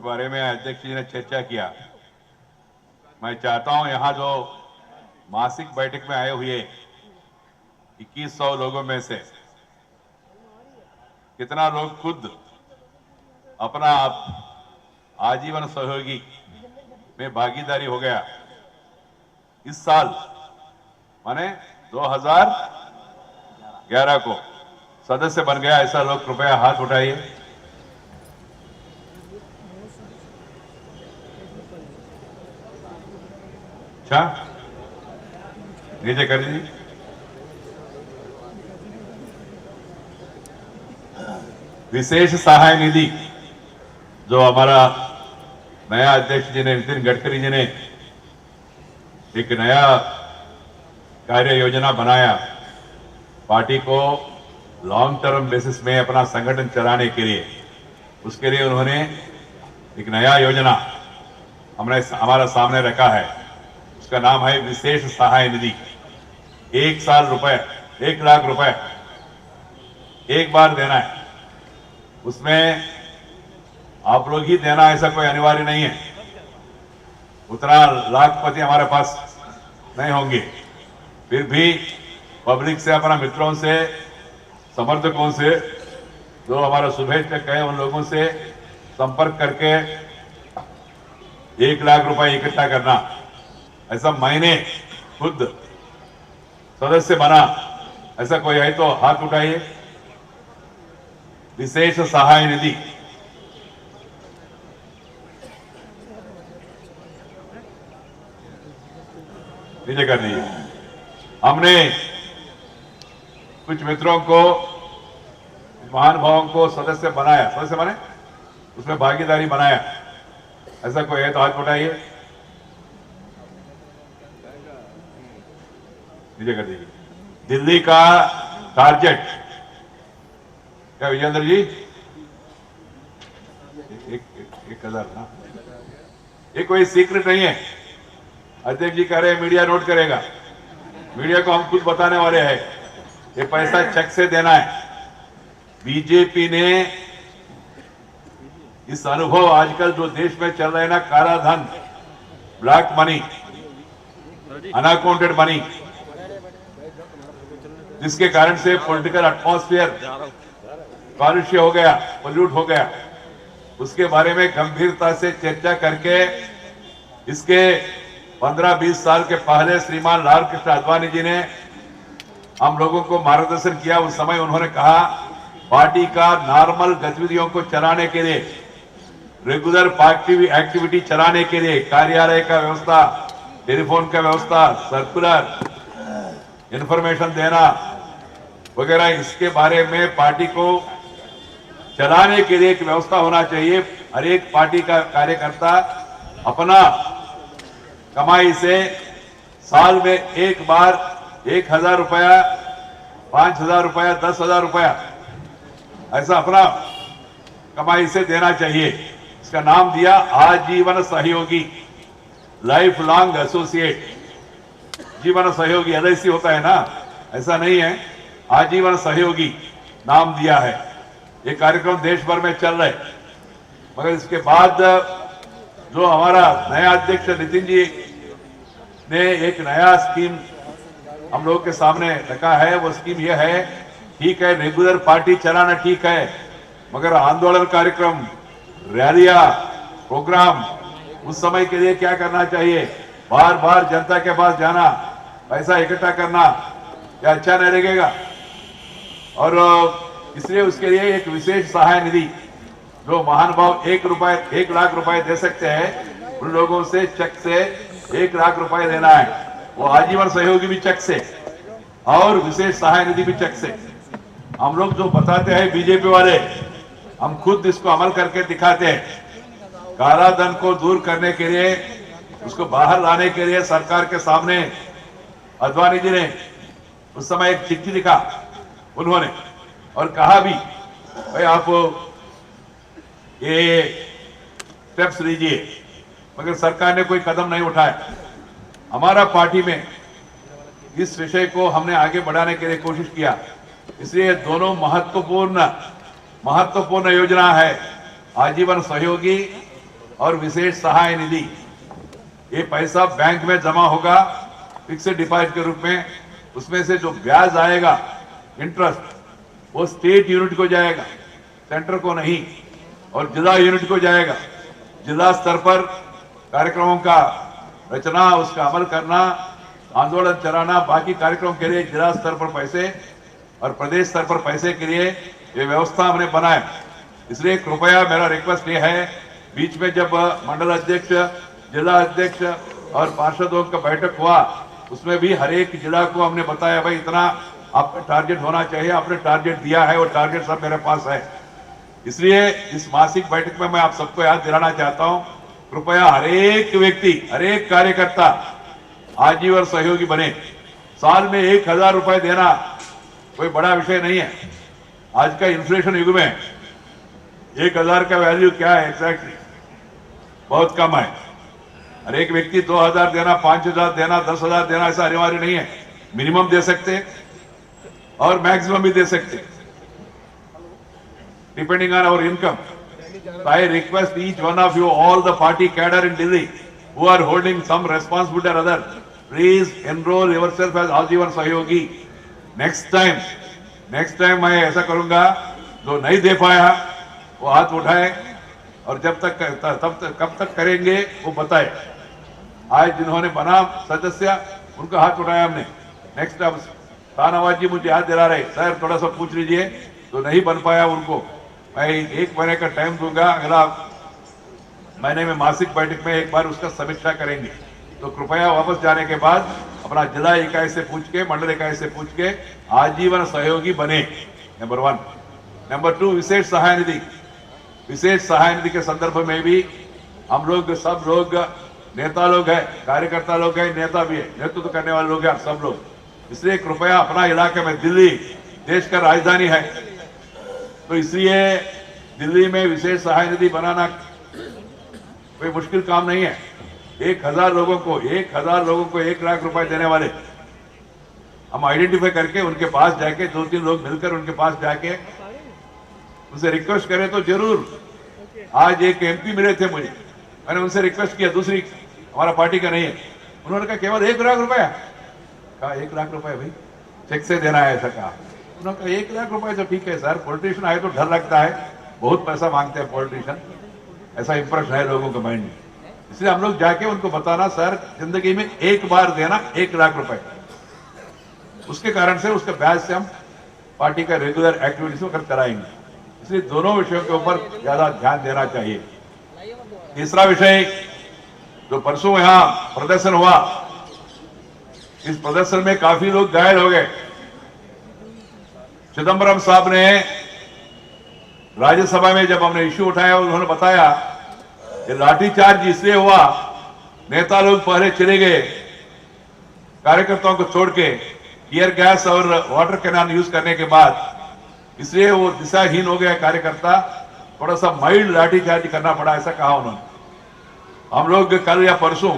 बारे में अध्यक्ष जी ने चर्चा किया। मैं चाहता हूं यहां जो मासिक बैठक में आए हुए 2100 लोगों में से कितना लोग खुद अपना आजीवन सहयोगी में भागीदारी हो गया इस साल माने 2011 को सदस्य बन गया, ऐसा लोग कृपया हाथ उठाइए। अच्छा, नीचे कर दीजिए। विशेष सहाय निधि जो हमारा नया अध्यक्ष जी ने, नितिन गडकरी जी ने एक नया कार्य योजना बनाया पार्टी को लॉन्ग टर्म बेसिस में अपना संगठन चलाने के लिए। उसके लिए उन्होंने एक नया योजना हमने हमारा सामने रखा है। उसका नाम है विशेष सहाय निधि। 1 साल रुपए, 1 लाख रुपए एक बार देना है। उसमें आप लोग ही देना, ऐसा कोई अनिवार्य नहीं है। उतना लाखपति हमारे पास नहीं होंगे, फिर भी पब्लिक से, अपना मित्रों से, समर्थकों से, जो हमारा शुभेच्छक है उन लोगों से संपर्क करके 1 लाख रुपए इकट्ठा करना। ऐसा महीने खुद सदस्य बना, ऐसा कोई है तो हाथ उठाइए। विशेष सहाय निधि नीचे कर दीजिए। हमने कुछ मित्रों को, महानुभावों को सदस्य बनाया, सदस्य बने, उसमें भागीदारी बनाया। ऐसा कोई है तो हाथ उठाइए, नीचे कर दीजिए। दिल्ली का टारगेट क्या विजेंद्र जी? 1,000 ना, ये कोई सीक्रेट नहीं है। अध्यक्ष जी कह रहे हैं मीडिया नोट करेगा, मीडिया को हम खुद बताने वाले हैं। ये पैसा चेक से देना है। बीजेपी ने इस अनुभव आजकल जो देश में चल रहे हैं ना, काला धन, ब्लैक मनी, अनअकाउंटेड मनी, जिसके कारण से पॉलिटिकल एटमॉस्फेयर कालुष्य हो गया, पोल्यूट हो गया, उसके बारे में गंभीरता से चर्चा करके इसके 15-20 साल के पहले श्रीमान लाल कृष्ण आडवाणी जी ने हम लोगों को मार्गदर्शन किया। उस समय उन्होंने कहा पार्टी का नॉर्मल गतिविधियों को चलाने के लिए, रेगुलर पार्टी एक्टिविटी चलाने के लिए कार्यालय का व्यवस्था, टेलीफोन का व्यवस्था, सर्कुलर, इंफॉर्मेशन देना वगैरह, इसके बारे में पार्टी को चलाने के लिए एक व्यवस्था होना चाहिए। हर एक पार्टी का कार्यकर्ता अपना कमाई से साल में एक बार 1,000 रुपया, 5,000 रुपया, 10,000 रुपया ऐसा अपना कमाई से देना चाहिए। इसका नाम दिया आजीवन सहयोगी, लाइफ लॉन्ग एसोसिएट। जीवन सहयोगी LIC होता है ना, ऐसा नहीं है, आजीवन सहयोगी नाम दिया है। ये कार्यक्रम देश भर में चल रहे, मगर इसके बाद जो हमारा नया अध्यक्ष नितिन जी ने एक नया स्कीम हम लोगों के सामने रखा है। वो स्कीम यह है, ठीक है रेगुलर पार्टी चलाना ठीक है, मगर आंदोलन कार्यक्रम, रैलियां, प्रोग्राम, उस समय के लिए क्या करना चाहिए? बार बार जनता के पास जाना, पैसा इकट्ठा करना, क्या अच्छा नहीं लगेगा? और इसलिए उसके लिए एक विशेष सहाय निधि, जो महानुभाव 1 लाख रुपए दे सकते हैं, उन लोगों से चेक से 1 लाख रुपए देना है। वो आजीवन सहयोगी भी चेक से और विशेष सहाय निधि भी चेक से। हम लोग जो बताते हैं बीजेपी वाले, हम खुद इसको अमल करके दिखाते हैं। काला धन को दूर करने के लिए, उसको बाहर लाने के लिए सरकार के सामने आडवाणी जी ने उस समय एक चिट्ठी लिखा उन्होंने, और कहा भी भाई आप ये स्टेप्स लीजिए, मगर सरकार ने कोई कदम नहीं उठाया। हमारा पार्टी में इस विषय को हमने आगे बढ़ाने के लिए कोशिश किया। इसलिए दोनों महत्वपूर्ण योजना है, आजीवन सहयोगी और विशेष सहाय निधि, ये पैसा बैंक में जमा होगा फिक्स्ड डिपॉजिट के रूप में। उसमें से जो ब्याज आएगा इंटरेस्ट, वो स्टेट यूनिट को जाएगा, सेंटर को नहीं, और जिला यूनिट को जाएगा। जिला स्तर पर कार्यक्रमों का रचना, उसका अमल करना, आंदोलन चलाना, बाकी कार्यक्रम के लिए जिला स्तर पर पैसे और प्रदेश स्तर पर पैसे के लिए ये व्यवस्था हमने बनाए। इसलिए कृपया मेरा रिक्वेस्ट ये है, बीच में जब मंडल अध्यक्ष, जिला अध्यक्ष और पार्षदों का बैठक हुआ, उसमें भी हर एक जिला को हमने बताया भाई इतना आपका टारगेट होना चाहिए। आपने टारगेट दिया है, वो टारगेट सब मेरे पास है। इसलिए इस मासिक बैठक में मैं आप सबको याद दिलाना चाहता हूं, कृपया हर एक व्यक्ति, हर एक कार्यकर्ता आजीवन सहयोगी बने। साल में 1000 रुपए देना कोई बड़ा विषय नहीं है। आज का इन्फ्लेशन युग में 1000 का वैल्यू क्या है एग्जैक्टली, बहुत कम है। हर एक व्यक्ति 2000 देना, 5000 देना, 10,000 देना ऐसा अनिवार्य नहीं है। मिनिमम दे सकते और मैक्सिमम भी दे सकते, depending on our income. So I request each one of you, all the party cadre in Delhi who are holding some responsibility or other, please enroll yourself as Ajivan Sahayogi. Next time मैं ऐसा करूंगा, जो नहीं दे पाया वो हाथ उठाए, और जब तक कब तक करेंगे वो बताए। आज जिन्होंने बना सदस्य, उनका हाथ उठाया हमने। नेक्स्ट अब शाहनवाज जी मुझे याद दिला रहे, सर थोड़ा सा पूछ लीजिए, तो नहीं बन पाया उनको मैं 1 महीने का टाइम दूंगा। अगला महीने में मासिक बैठक में एक बार उसका समीक्षा करेंगे। तो कृपया वापस जाने के बाद अपना जिला इकाई से पूछ के, मंडल इकाई से पूछ के आजीवन सहयोगी बने, नंबर 1। नंबर 2, विशेष सहाय निधि। विशेष सहाय निधि के संदर्भ में भी हम लोग, सब लोग नेता लोग हैं, कार्यकर्ता लोग हैं, नेता भी है, नेतृत्व करने वाले लोग हैं, सब लोग। इसलिए कृपया अपना इलाके में, दिल्ली देश का राजधानी है, तो इसलिए दिल्ली में विशेष सहाय निधि बनाना कोई मुश्किल काम नहीं है। 1000 लोगों को 1 लाख रुपए देने वाले हम आइडेंटिफाई करके उनके पास जाके, 2-3 लोग मिलकर उनके पास जाके उनसे रिक्वेस्ट करें तो जरूर। आज एक एमपी मिले थे मुझे, मैंने उनसे रिक्वेस्ट किया, दूसरी हमारा पार्टी का नहीं है, उन्होंने कहा केवल 1 लाख रुपया। कहा 1 लाख रुपए भाई चेक से देना है, ऐसा कहा। उन्होंने कहा 1 लाख रुपए तो ठीक है सर, पॉलिटिशियन आए तो डर लगता है, बहुत पैसा मांगते हैं पॉलिटिशियन, ऐसा इंप्रेशन है लोगों के माइंड में। इसलिए हम लोग जाके उनको बताना, सर जिंदगी में एक बार देना 1 लाख रुपए, उसके कारण से उसके ब्याज से हम पार्टी का रेगुलर एक्टिविटीज में कराएंगे। इसलिए दोनों विषयों के ऊपर ज्यादा ध्यान देना चाहिए। तीसरा विषय, जो परसों यहां प्रदर्शन हुआ, इस प्रदर्शन में काफी लोग घायल हो गए। चिदंबरम साहब ने राज्यसभा में जब हमने इश्यू उठाया, उन्होंने बताया कि लाठीचार्ज इसलिए हुआ, नेता लोग पहले चले गए कार्यकर्ताओं को छोड़ के, टीयर गैस और वाटर कैनन यूज करने के बाद, इसलिए वो दिशाहीन हो गया कार्यकर्ता, थोड़ा सा माइल्ड लाठीचार्ज करना पड़ा, ऐसा कहा उन्होंने। हम लोग कल या परसों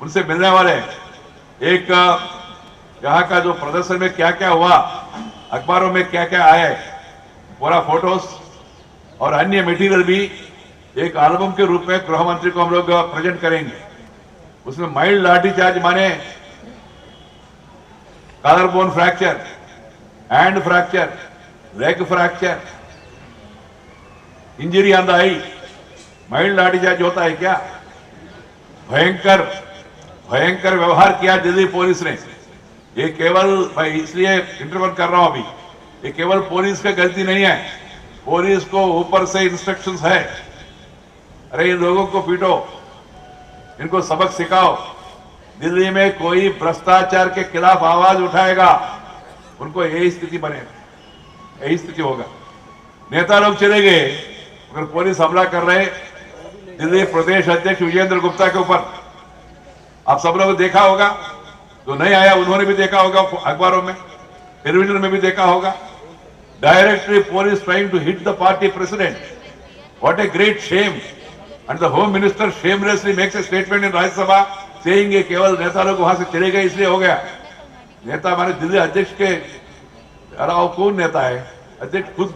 उनसे मिलने वाले। एक यहाँ का जो प्रदर्शन में क्या क्या हुआ, अखबारों में क्या क्या आया, पूरा फोटोस और अन्य मटेरियल भी एक एल्बम के रूप में गृह मंत्री को हम लोग प्रेजेंट करेंगे। उसमें माइल्ड लाठीचार्ज माने collar bone fracture, hand fracture, leg fracture, injury on the eye, mild lathi charge होता है क्या? भयंकर व्यवहार किया दिल्ली पुलिस ने। ये केवल, मैं इसलिए इंटरवन कर रहा हूं अभी, ये केवल पुलिस का गलती नहीं है, पुलिस को ऊपर से इंस्ट्रक्शंस है, अरे इन लोगों को पीटो, इनको सबक सिखाओ। दिल्ली में कोई भ्रष्टाचार के खिलाफ आवाज उठाएगा, उनको यही स्थिति बनेगा, यही स्थिति होगा। नेता लोग चले गए, अगर पुलिस हमला कर रहे दिल्ली प्रदेश अध्यक्ष विजेंद्र गुप्ता के ऊपर, आप सब लोगों ने देखा होगा, जो नहीं आया उन्होंने भी देखा होगा, अखबारों में, टेलीविजन में भी देखा होगा। Directly police trying to hit the party president, what a great shame. And the home minister shamelessly makes a statement in Rajya Sabha saying ये केवल नेता लोग वहां से चले गए इसलिए हो गया। नेता हमारे दिल्ली अध्यक्ष के अलावा कौन नेता है? अध्यक्ष खुद